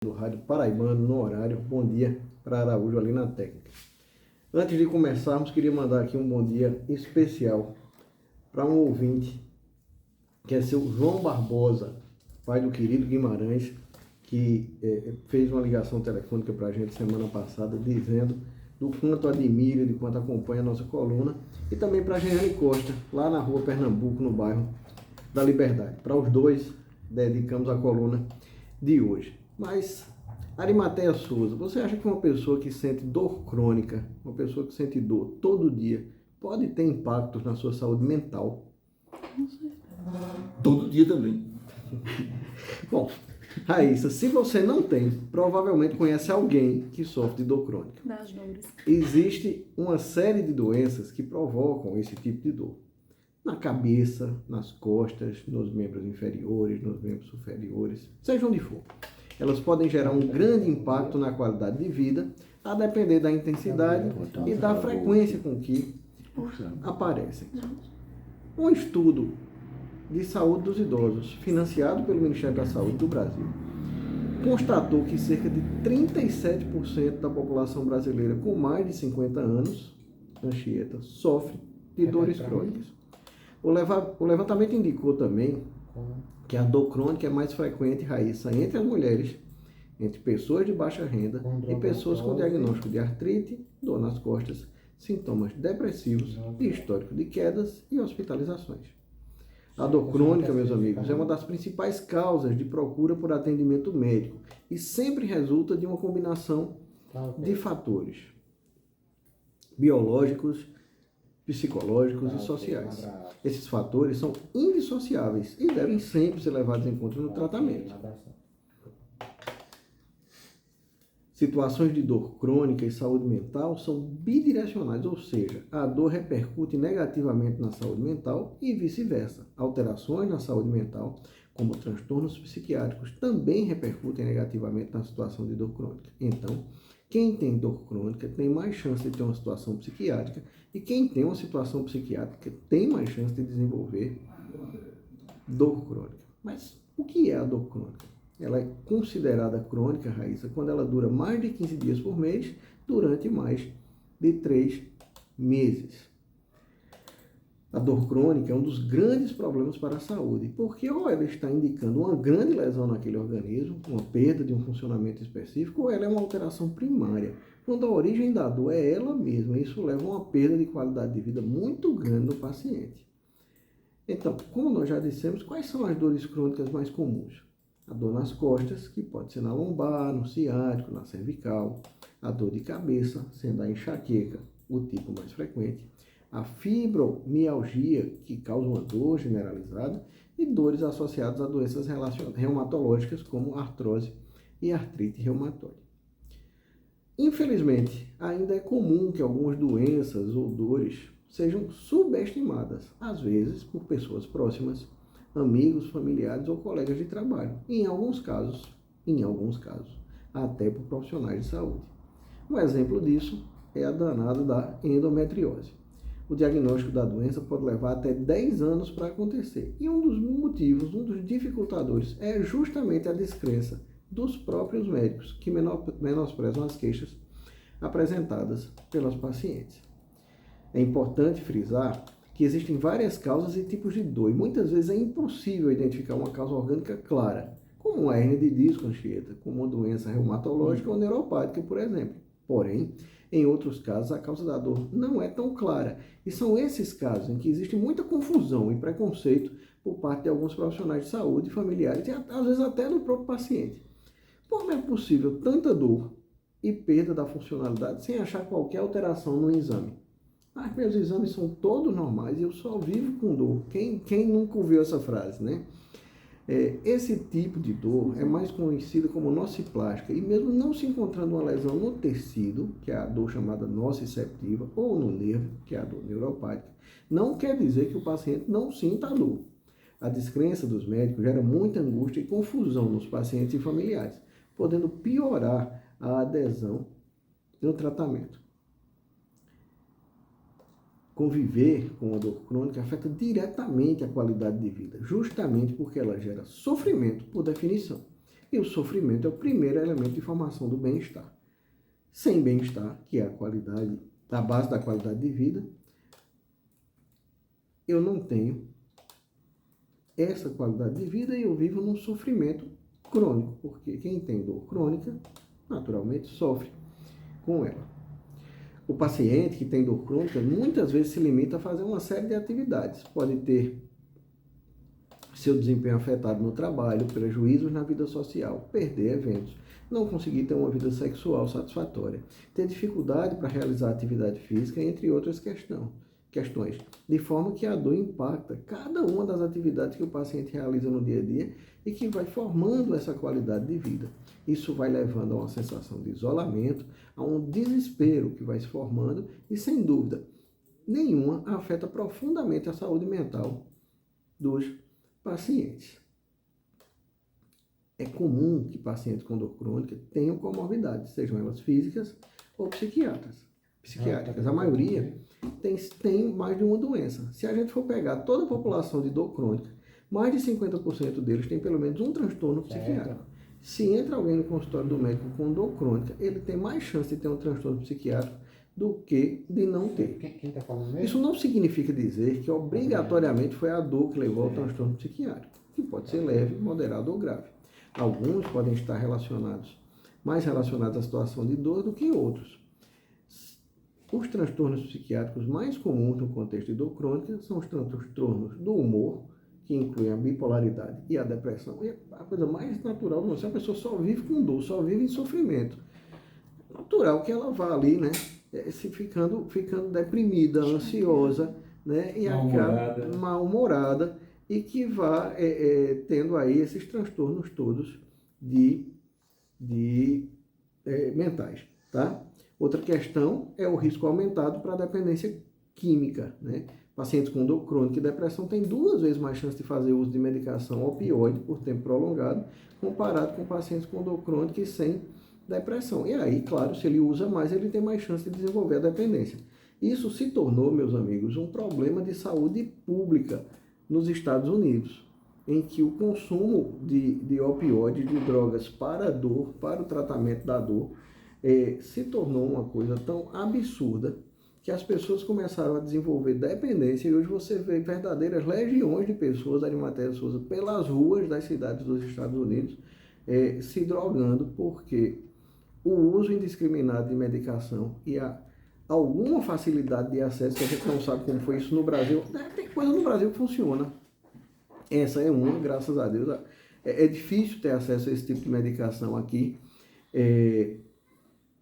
do Rádio Paraibano no horário. Bom dia para Araújo ali na técnica. Antes de começarmos, queria mandar aqui um bom dia especial para um ouvinte, que é seu João Barbosa, pai do querido Guimarães, que fez uma ligação telefônica para a gente semana passada, dizendo do quanto admira, de quanto acompanha a nossa coluna, e também para a Jeane Costa, lá na rua Pernambuco, no bairro da Liberdade. Para os dois, dedicamos a coluna de hoje. Mas, Arimateia Souza, você acha que uma pessoa que sente dor crônica, uma pessoa que sente dor todo dia, pode ter impactos na sua saúde mental? Não sei. Todo dia também. Bom, Raíssa, se você não tem, provavelmente conhece alguém que sofre de dor crônica. Das dores. Existe uma série de doenças que provocam esse tipo de dor. Na cabeça, nas costas, nos membros inferiores, nos membros superiores, seja onde for. Elas podem gerar um grande impacto na qualidade de vida, a depender da intensidade e da frequência com que aparecem. Um estudo de saúde dos idosos, financiado pelo Ministério da Saúde do Brasil, constatou que cerca de 37% da população brasileira com mais de 50 anos, Anchieta, sofre de dores crônicas. O levantamento indicou também que a dor crônica é mais frequente, Raíssa, entre as mulheres, entre pessoas de baixa renda e pessoas com diagnóstico de artrite, dor nas costas, sintomas depressivos e histórico de quedas e hospitalizações. A dor crônica, meus amigos, é uma das principais causas de procura por atendimento médico e sempre resulta de uma combinação de fatores biológicos, psicológicos e sociais. Esses fatores são indissociáveis e devem sempre ser levados em conta no tratamento. Situações de dor crônica e saúde mental são bidirecionais, ou seja, a dor repercute negativamente na saúde mental e vice-versa. Alterações na saúde mental, como transtornos psiquiátricos, também repercutem negativamente na situação de dor crônica. Então, quem tem dor crônica tem mais chance de ter uma situação psiquiátrica e quem tem uma situação psiquiátrica tem mais chance de desenvolver dor crônica. Mas o que é a dor crônica? Ela é considerada crônica, Raíssa, quando ela dura mais de 15 dias por mês, durante mais de 3 meses. A dor crônica é um dos grandes problemas para a saúde, porque ou ela está indicando uma grande lesão naquele organismo, uma perda de um funcionamento específico, ou ela é uma alteração primária, quando a origem da dor é ela mesma. Isso leva a uma perda de qualidade de vida muito grande no paciente. Então, como nós já dissemos, quais são as dores crônicas mais comuns? A dor nas costas, que pode ser na lombar, no ciático, na cervical. A dor de cabeça, sendo a enxaqueca o tipo mais frequente. A fibromialgia, que causa uma dor generalizada. E dores associadas a doenças reumatológicas, como artrose e artrite reumatoide. Infelizmente, ainda é comum que algumas doenças ou dores sejam subestimadas, às vezes por pessoas próximas, amigos, familiares ou colegas de trabalho. E em alguns casos, até por profissionais de saúde. Um exemplo disso é a danada da endometriose. O diagnóstico da doença pode levar até 10 anos para acontecer. E um dos motivos, um dos dificultadores, é justamente a descrença dos próprios médicos, que menosprezam as queixas apresentadas pelas pacientes. É importante frisar que existem várias causas e tipos de dor, e muitas vezes é impossível identificar uma causa orgânica clara, como uma hérnia de disco, Anchieta, como uma doença reumatológica ou neuropática, por exemplo. Porém, em outros casos, a causa da dor não é tão clara, e são esses casos em que existe muita confusão e preconceito por parte de alguns profissionais de saúde, familiares e às vezes até do próprio paciente. Como é possível tanta dor e perda da funcionalidade sem achar qualquer alteração no exame? Mas meus exames são todos normais e eu só vivo com dor. Quem nunca ouviu essa frase, né? Esse tipo de dor é mais conhecido como nociplástica, e mesmo não se encontrando uma lesão no tecido, que é a dor chamada nociceptiva, ou no nervo, que é a dor neuropática, não quer dizer que o paciente não sinta a dor. A descrença dos médicos gera muita angústia e confusão nos pacientes e familiares, podendo piorar a adesão no tratamento. Conviver com a dor crônica afeta diretamente a qualidade de vida, justamente porque ela gera sofrimento por definição. E o sofrimento é o primeiro elemento de formação do bem-estar. Sem bem-estar, que é a qualidade, a base da qualidade de vida, eu não tenho essa qualidade de vida e eu vivo num sofrimento crônico, porque quem tem dor crônica, naturalmente, sofre com ela. O paciente que tem dor crônica muitas vezes se limita a fazer uma série de atividades. Pode ter seu desempenho afetado no trabalho, prejuízos na vida social, perder eventos, não conseguir ter uma vida sexual satisfatória, ter dificuldade para realizar atividade física, entre outras questões, de forma que a dor impacta cada uma das atividades que o paciente realiza no dia a dia e que vai formando essa qualidade de vida. Isso vai levando a uma sensação de isolamento, a um desespero que vai se formando e, sem dúvida nenhuma, afeta profundamente a saúde mental dos pacientes. É comum que pacientes com dor crônica tenham comorbidades, sejam elas físicas ou psiquiátricas. A maioria tem mais de uma doença. Se a gente for pegar toda a população de dor crônica, mais de 50% deles tem pelo menos um transtorno psiquiátrico. Se entra alguém no consultório do médico com dor crônica, ele tem mais chance de ter um transtorno psiquiátrico do que de não ter. Quem tá falando mesmo? Isso não significa dizer que obrigatoriamente foi a dor que levou ao transtorno psiquiátrico, que pode ser leve, moderado ou grave. Alguns podem estar mais relacionados à situação de dor do que outros. Os transtornos psiquiátricos mais comuns no contexto de dor crônica são os transtornos do humor, que incluem a bipolaridade e a depressão. E a coisa mais natural, se a pessoa só vive com dor, só vive em sofrimento, é natural que ela vá ali, né, ficando deprimida, ansiosa, né, e acaba mal-humorada, e que vá tendo aí esses transtornos todos mentais, tá? Outra questão é o risco aumentado para a dependência química, né? Pacientes com dor crônica e depressão têm 2 vezes mais chance de fazer uso de medicação opioide por tempo prolongado, comparado com pacientes com dor crônica e sem depressão. E aí, claro, se ele usa mais, ele tem mais chance de desenvolver a dependência. Isso se tornou, meus amigos, um problema de saúde pública nos Estados Unidos, em que o consumo de opioides, de drogas para a dor, para o tratamento da dor, se tornou uma coisa tão absurda que as pessoas começaram a desenvolver dependência e hoje você vê verdadeiras legiões de pessoas, Arimatea Souza, pelas ruas das cidades dos Estados Unidos se drogando porque o uso indiscriminado de medicação e alguma facilidade de acesso, que a gente não sabe como foi isso no Brasil, tem coisa no Brasil que funciona. Essa é uma, graças a Deus. É difícil ter acesso a esse tipo de medicação aqui.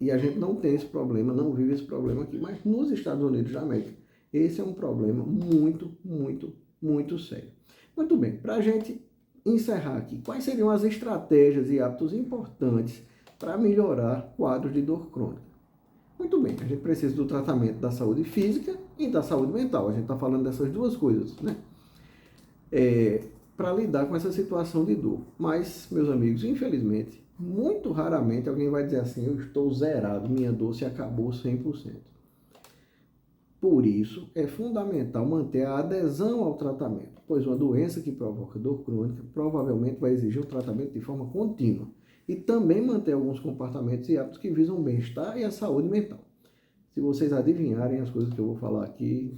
E a gente não tem esse problema, não vive esse problema aqui. Mas nos Estados Unidos da América, esse é um problema muito, muito, muito sério. Muito bem, para a gente encerrar aqui, quais seriam as estratégias e hábitos importantes para melhorar quadros de dor crônica? Muito bem, a gente precisa do tratamento da saúde física e da saúde mental. A gente está falando dessas duas coisas, né? Para lidar com essa situação de dor. Mas, meus amigos, infelizmente, muito raramente alguém vai dizer assim, eu estou zerado, minha dor se acabou 100%. Por isso, é fundamental manter a adesão ao tratamento, pois uma doença que provoca dor crônica provavelmente vai exigir um tratamento de forma contínua e também manter alguns comportamentos e hábitos que visam o bem-estar e a saúde mental. Se vocês adivinharem as coisas que eu vou falar aqui,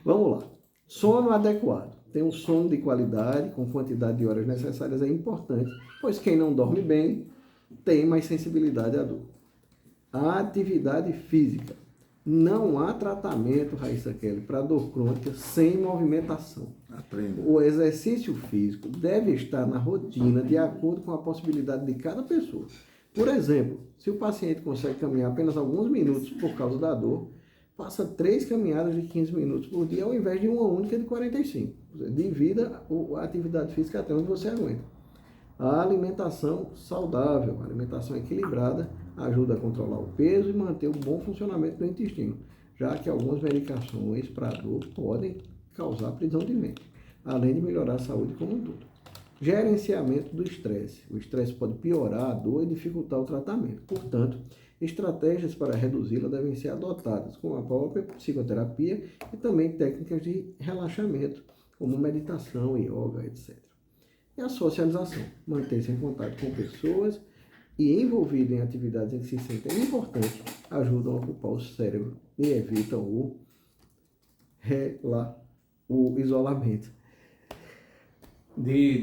vamos lá. Sono adequado. Ter um sono de qualidade, com quantidade de horas necessárias, é importante, pois quem não dorme bem tem mais sensibilidade à dor. A atividade física. Não há tratamento, Raíssa Kelly, para dor crônica sem movimentação. Aprenda. O exercício físico deve estar na rotina de acordo com a possibilidade de cada pessoa. Por exemplo, se o paciente consegue caminhar apenas alguns minutos por causa da dor, faça 3 caminhadas de 15 minutos por dia ao invés de uma única de 45. Divida a atividade física até onde você aguenta. A alimentação saudável, a alimentação equilibrada, ajuda a controlar o peso e manter o bom funcionamento do intestino, já que algumas medicações para dor podem causar prisão de ventre, além de melhorar a saúde como um todo. Gerenciamento do estresse. O estresse pode piorar a dor e dificultar o tratamento. Portanto, estratégias para reduzi-la devem ser adotadas, como a própria psicoterapia e também técnicas de relaxamento, como meditação, yoga, etc. E a socialização, manter-se em contato com pessoas e envolvido em atividades em que se sentem importantes, ajudam a ocupar o cérebro e evitam o isolamento. De